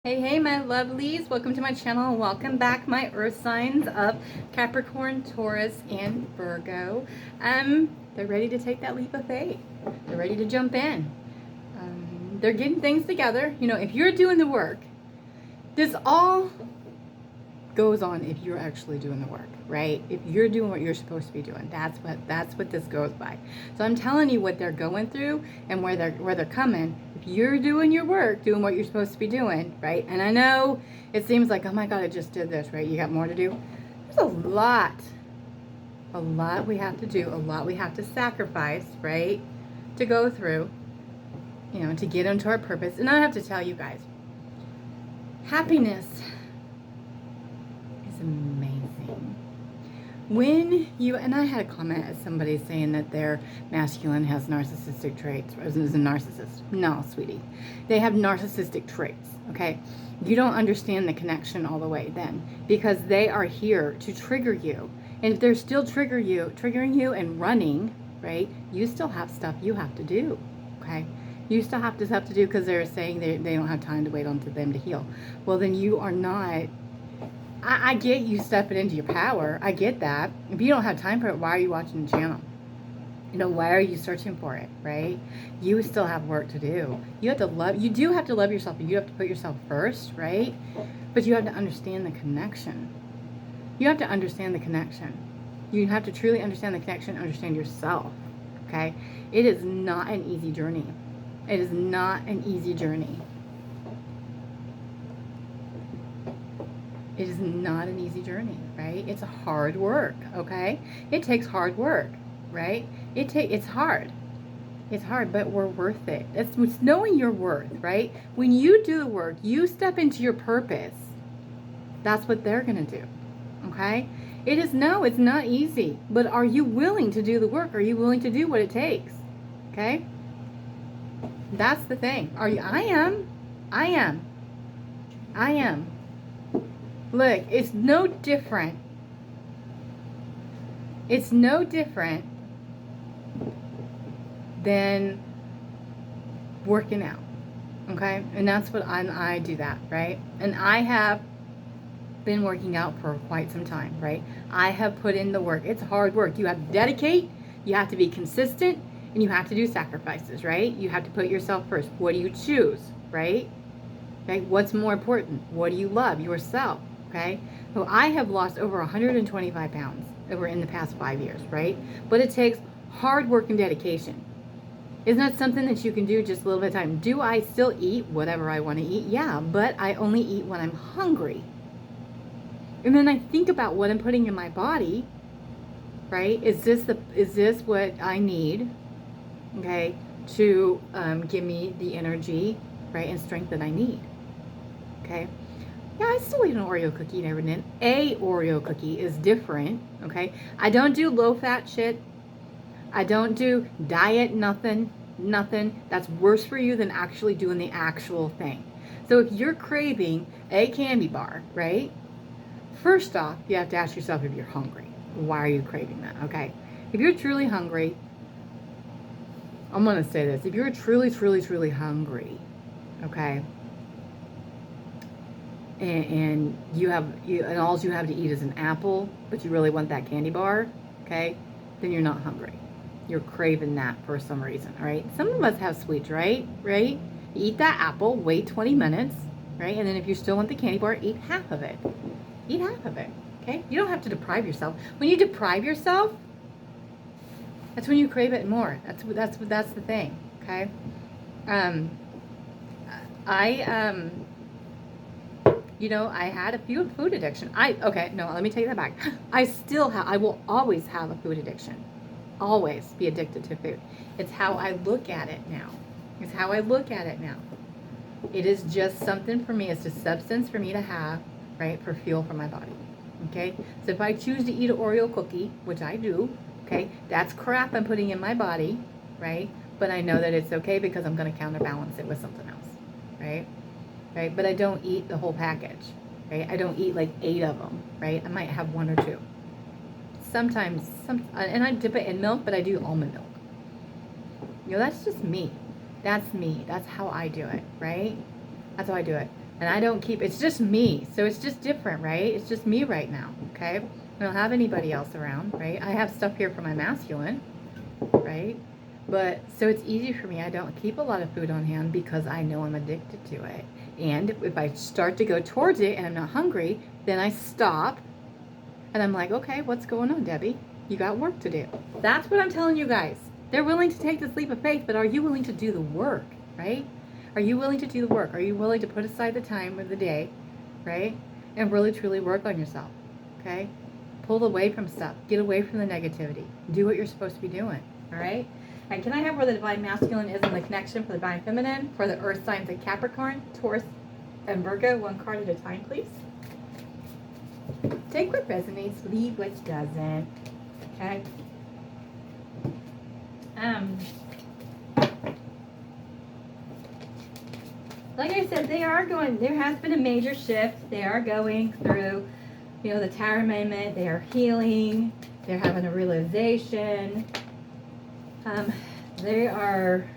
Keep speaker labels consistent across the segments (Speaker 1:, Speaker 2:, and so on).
Speaker 1: Hey, my lovelies. Welcome to my channel. Welcome back, my earth signs of Capricorn, Taurus, and Virgo. They're ready to take that leap of faith. They're ready to jump in. They're getting things together. You know, if you're doing the work, this all goes on if you're actually doing the work, right? If you're doing what you're supposed to be doing, that's what this goes by. So I'm telling you what they're going through and where they're coming. If you're doing your work, doing what you're supposed to be doing, right? And I know it seems like, oh my God, I just did this, right? You got more to do. There's a lot we have to do, a lot we have to sacrifice, right? To go through, you know, to get into our purpose. And I have to tell you guys, happiness is amazing. When you, and I had a comment as somebody saying that their masculine has narcissistic traits, or is a narcissist. No, sweetie. They have narcissistic traits, okay? You don't understand the connection all the way then, because they are here to trigger you. And if they're still triggering you and running, right, you still have stuff you have to do, okay? You still have stuff to do because they're saying they don't have time to wait on them to heal. Well, then you are not. I get you stepping into your power. I get that. If you don't have time for it, why are you watching the channel? You know, why are you searching for it, right? You still have work to do. You have to love, you do have to love yourself, and you have to put yourself first, right? But you have to understand the connection. You have to understand the connection. You have to truly understand the connection, understand yourself, okay? It is not an easy journey. It is not an easy journey. It is not an easy journey, right? It's hard work, okay? It takes hard work, right? It's hard. It's hard, but we're worth it. It's knowing your worth, right? When you do the work, you step into your purpose. That's what they're going to do, okay? It's not easy, but are you willing to do the work? Are you willing to do what it takes, okay? That's the thing. Are you? I am. Look, it's no different. It's no different than working out, okay? And that's what I do that, right? And I have been working out for quite some time, right? I have put in the work. It's hard work. You have to dedicate, you have to be consistent, and you have to do sacrifices, right? You have to put yourself first. What do you choose, right? Okay, what's more important? What do you love? Yourself. Okay, so I have lost over 125 pounds over in the past 5 years, right? But it takes hard work and dedication. Isn't that something that you can do just a little bit of time? Do I still eat whatever I want to eat? Yeah, but I only eat when I'm hungry. And then I think about what I'm putting in my body, right? Is this what I need, okay, to give me the energy, right, and strength that I need, okay? Yeah, I still eat an Oreo cookie every now and then. A Oreo cookie is different, okay? I don't do low-fat shit. I don't do diet nothing. That's worse for you than actually doing the actual thing. So if you're craving a candy bar, right? First off, you have to ask yourself if you're hungry. Why are you craving that, okay? If you're truly hungry, I'm going to say this. If you're truly hungry, okay, and all you have to eat is an apple, but you really want that candy bar, okay, then you're not hungry. You're craving that for some reason, all right? Some of us have sweets, right? You eat that apple, wait 20 minutes, right? And then if you still want the candy bar, eat half of it. Eat half of it, okay? You don't have to deprive yourself. When you deprive yourself, that's when you crave it more. That's the thing, okay? You know, I had a food addiction. Let me take that back. I will always have a food addiction. Always be addicted to food. It's how I look at it now. It is just something for me. It's a substance for me to have, right, for fuel for my body, okay? So if I choose to eat an Oreo cookie, which I do, okay, that's crap I'm putting in my body, right? But I know that it's okay because I'm going to counterbalance it with something else, right? Right, but I don't eat the whole package, right? I don't eat like 8 of them, right? I might have 1 or 2. Sometimes, and I dip it in milk, but I do almond milk. You know, that's just me. That's me. That's how I do it, right? That's how I do it. And I don't keep, it's just me. So it's just different, right? It's just me right now, okay? I don't have anybody else around, right? I have stuff here for my masculine, right? But so it's easy for me. I don't keep a lot of food on hand because I know I'm addicted to it. And if I start to go towards it and I'm not hungry, then I stop and I'm like, okay, what's going on, Debbie? You got work to do. That's what I'm telling you guys. They're willing to take this leap of faith, but are you willing to do the work, right? Are you willing to do the work? Are you willing to put aside the time of the day, right? And really, truly work on yourself, okay? Pull away from stuff. Get away from the negativity. Do what you're supposed to be doing, all right? And can I have where the Divine Masculine is in the connection for the Divine Feminine, for the Earth signs of Capricorn, Taurus, and Virgo, one card at a time, please? Take what resonates, leave what doesn't, okay? Like I said, they are going, there has been a major shift. They are going through, you know, the Tower moment. They are healing. They're having a realization. They are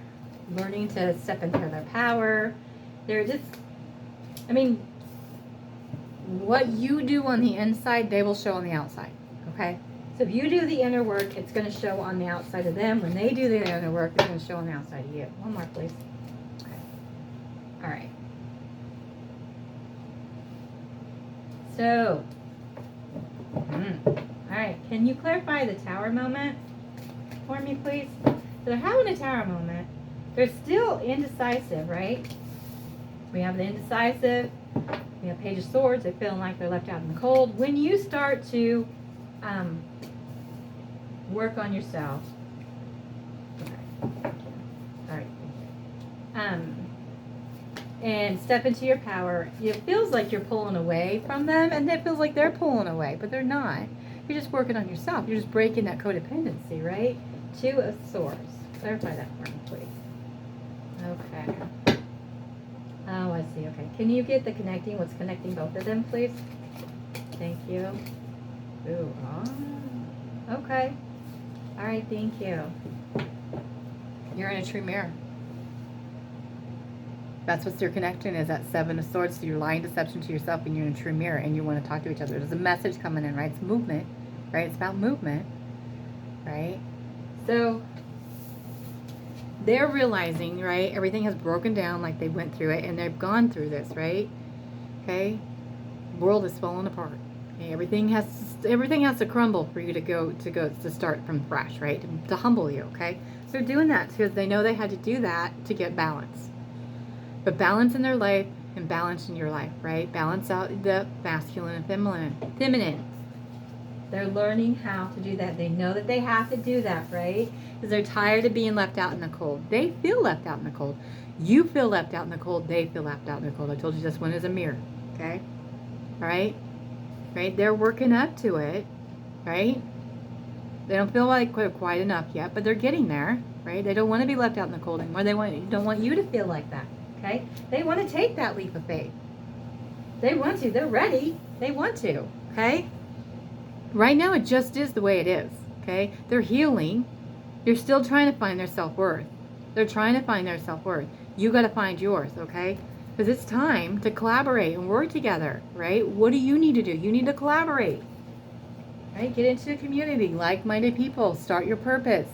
Speaker 1: learning to step into their power. They're just, I mean, what you do on the inside, they will show on the outside, okay? So if you do the inner work, it's going to show on the outside of them. When they do the inner work, it's going to show on the outside of you. One more, please. Okay. All right. So, all right. Can you clarify the Tower moment for me, please? So they're having a Tower moment. They're still indecisive, right? We have the indecisive. We have Page of Swords. They're feeling like they're left out in the cold. When you start to work on yourself. Okay. All right. And step into your power. It feels like you're pulling away from them, and it feels like they're pulling away, but they're not. You're just working on yourself. You're just breaking that codependency, right? Two of Swords. Clarify that for me, please. Okay. Oh, I see. Okay. Can you get the connecting? What's connecting both of them, please? Thank you. Ooh. Oh. Okay. All right. Thank you. You're in a true mirror. That's what your connection is, that Seven of Swords. So you're lying deception to yourself and you're in a true mirror and you want to talk to each other. There's a message coming in, right? It's movement, right? It's about movement, right? So they're realizing, right, everything has broken down, like they went through it and they've gone through this, right? Okay? The world is falling apart. Okay? Everything has to crumble for you to start from fresh, right? To humble you, okay? So they're doing that because they know they had to do that to get balance. But balance in their life and balance in your life, right? Balance out the masculine and feminine. They're learning how to do that. They know that they have to do that, right? Because they're tired of being left out in the cold. They feel left out in the cold. You feel left out in the cold. They feel left out in the cold. I told you this one is a mirror, okay? All right? Right? They're working up to it, right? They don't feel like they're quite enough yet, but they're getting there, right? They don't want to be left out in the cold anymore. They don't want you to feel like that. Okay? They want to take that leap of faith. They want to. They're ready. They want to. Okay? Right now, it just is the way it is. Okay? They're healing. You're still trying to find their self-worth. They're trying to find their self-worth. You got to find yours. Okay? Because it's time to collaborate and work together. Right? What do you need to do? You need to collaborate. Right? Get into a community. Like-minded people. Start your purpose.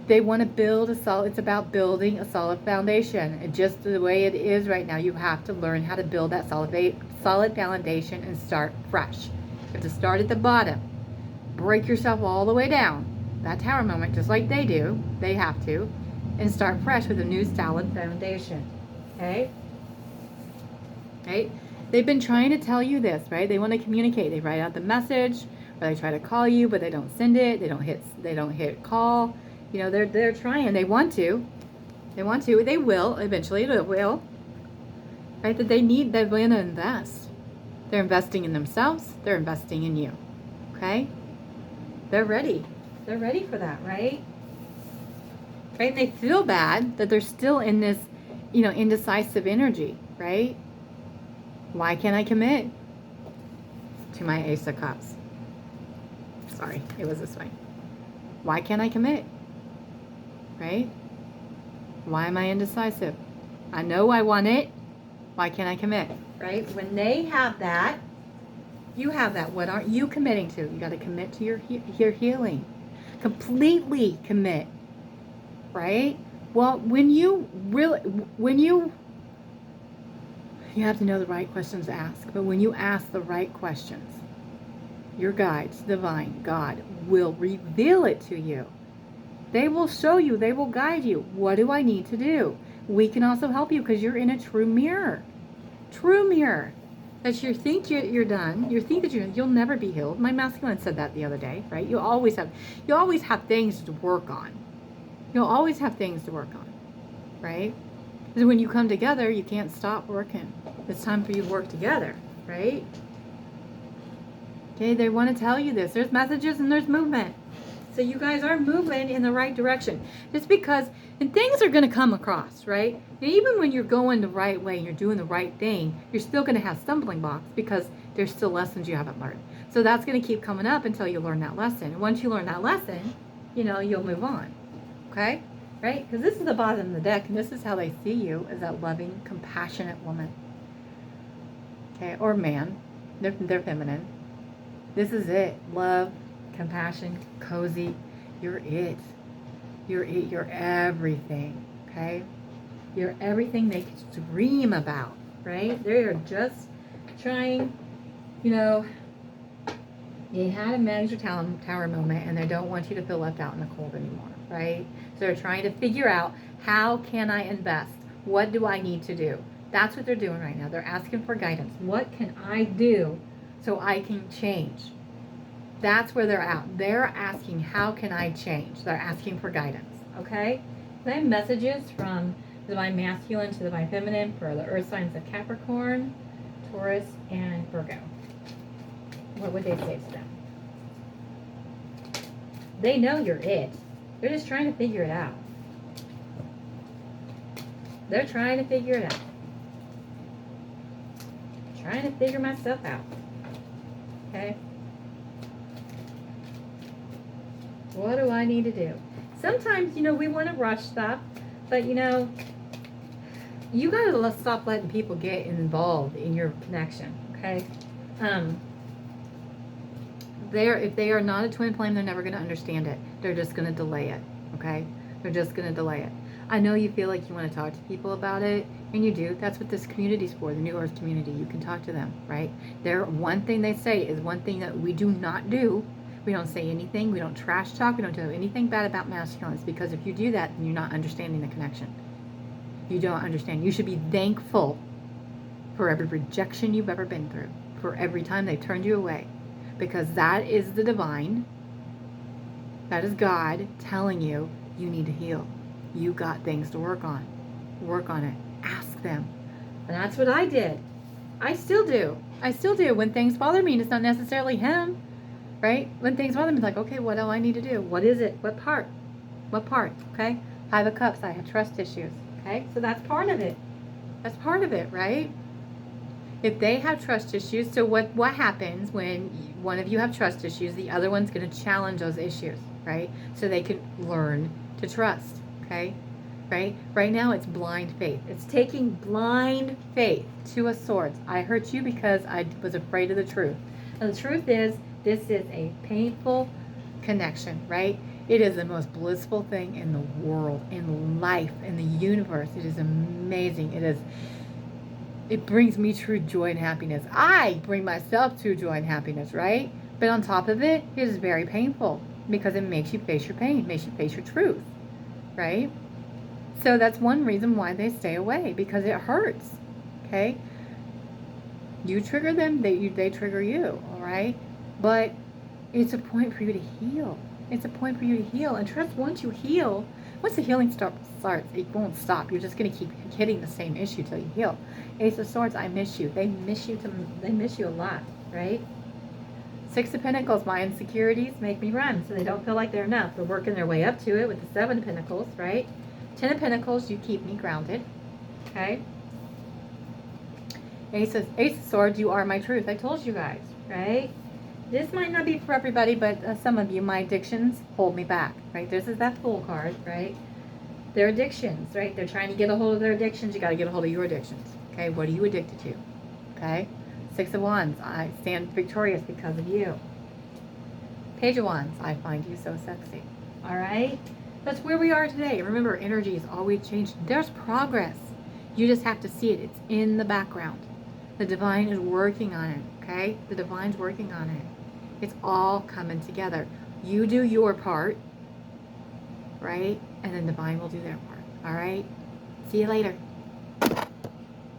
Speaker 1: They want to build it's about building a solid foundation. And just the way it is right now, you have to learn how to build that solid foundation and start fresh. You have to start at the bottom. Break yourself all the way down. That Tower moment, just like they do, they have to, and start fresh with a new solid foundation. Okay? Right? They've been trying to tell you this, right? They want to communicate. They write out the message, or they try to call you, but they don't send it. They don't hit call. You know, they're trying. They want to. They want to. They will. Eventually, it will. Right? That they're going to invest. They're investing in themselves. They're investing in you. Okay? They're ready. They're ready for that, right? Right? And they feel bad that they're still in this, you know, indecisive energy, right? Why can't I commit to my Ace of Cups? Sorry, it was this way. Why can't I commit? Right? Why am I indecisive? I know I want it. Why can't I commit? Right? When they have that, you have that. What aren't you committing to? You got to commit to your healing. Completely commit. Right? Well, when you have to know the right questions to ask. But when you ask the right questions, your guides, divine, God, will reveal it to you. They will show you. They will guide you. What do I need to do? We can also help you because you're in a true mirror. True mirror. That you think you're done. You think that you'll never be healed. My masculine said that the other day, right? You always have things to work on. You'll always have things to work on, right? Because when you come together, you can't stop working. It's time for you to work together, right? Okay, they want to tell you this. There's messages and there's movement. So you guys are moving in the right direction. Just because, and things are going to come across, right? And even when you're going the right way and you're doing the right thing, you're still going to have stumbling blocks because there's still lessons you haven't learned. So that's going to keep coming up until you learn that lesson. And once you learn that lesson, you'll move on. Okay? Right? Because this is the bottom of the deck, and this is how they see you, as that loving, compassionate woman. Okay? Or man. They're feminine. This is it. Love, compassion, cozy. You're it. You're it. You're everything. Okay? You're everything they could dream about. Right? They are just trying, they had a manager tower moment, and they don't want you to feel left out in the cold anymore. Right? So they're trying to figure out, how can I invest? What do I need to do? That's what they're doing right now. They're asking for guidance. What can I do so I can change? That's where they're at. They're asking, how can I change? They're asking for guidance. Okay? I have messages from the divine masculine to the divine feminine for the earth signs of Capricorn, Taurus, and Virgo. What would they say to them? They know you're it. They're just trying to figure it out. They're trying to figure it out. Trying to figure myself out. Okay? What do I need to do? Sometimes, we want to rush stuff, but, you got to stop letting people get involved in your connection, okay? If they are not a twin flame, they're never going to understand it. They're just going to delay it, okay? They're just going to delay it. I know you feel like you want to talk to people about it, and you do. That's what this community's for, the New Earth community. You can talk to them, right? One thing they say is one thing that we do not do. We don't say anything. We don't trash talk. We don't do anything bad about masculines, because if you do that, then you're not understanding the connection. You don't understand. You should be thankful for every rejection you've ever been through, for every time they turned you away, because that is the divine. That is God telling you, you need to heal. You got things to work on. Work on it. Ask them. And that's what I did. I still do. When things bother me, and it's not necessarily him, right? When things bother me, it's like, okay, what do I need to do? What is it? What part? Okay? Five of Cups, I have trust issues. Okay? So that's part of it. Right? If they have trust issues, so what happens when one of you have trust issues, the other one's going to challenge those issues, right? So they can learn to trust, okay? Right now it's blind faith. It's taking blind faith. Two of Swords. I hurt you because I was afraid of the truth. And the truth is, this is a painful connection, right? It is the most blissful thing in the world, in life, in the universe. It is amazing. It brings me true joy and happiness. I bring myself true joy and happiness, right? But on top of it, it is very painful because it makes you face your pain, makes you face your truth, right? So that's one reason why they stay away, because it hurts, okay? You trigger them, they trigger you, all right? But it's a point for you to heal. It's a point for you to heal. And trust, once you heal, once the healing starts, it won't stop. You're just going to keep hitting the same issue till you heal. Ace of Swords, I miss you. They miss you a lot, right? Six of Pentacles, my insecurities make me run, so they don't feel like they're enough. They're working their way up to it with the Seven of Pentacles, right? Ten of Pentacles, you keep me grounded, okay? Ace of Swords, you are my truth. I told you guys, right? This might not be for everybody, but some of you, my addictions hold me back, right? This is that Fool card, right? Their addictions, right? They're trying to get a hold of their addictions. You got to get a hold of your addictions, Okay, what are you addicted to? Okay, Six of Wands, I stand victorious because of you. Page of Wands, I find you so sexy. All right, that's where we are today. Remember, energy is always changing. There's progress. You just have to see it. It's in the background. The divine is working on it, okay? The divine's working on it. It's all coming together. You do your part, right? And then divine will do their part, all right? See you later.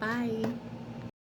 Speaker 1: Bye.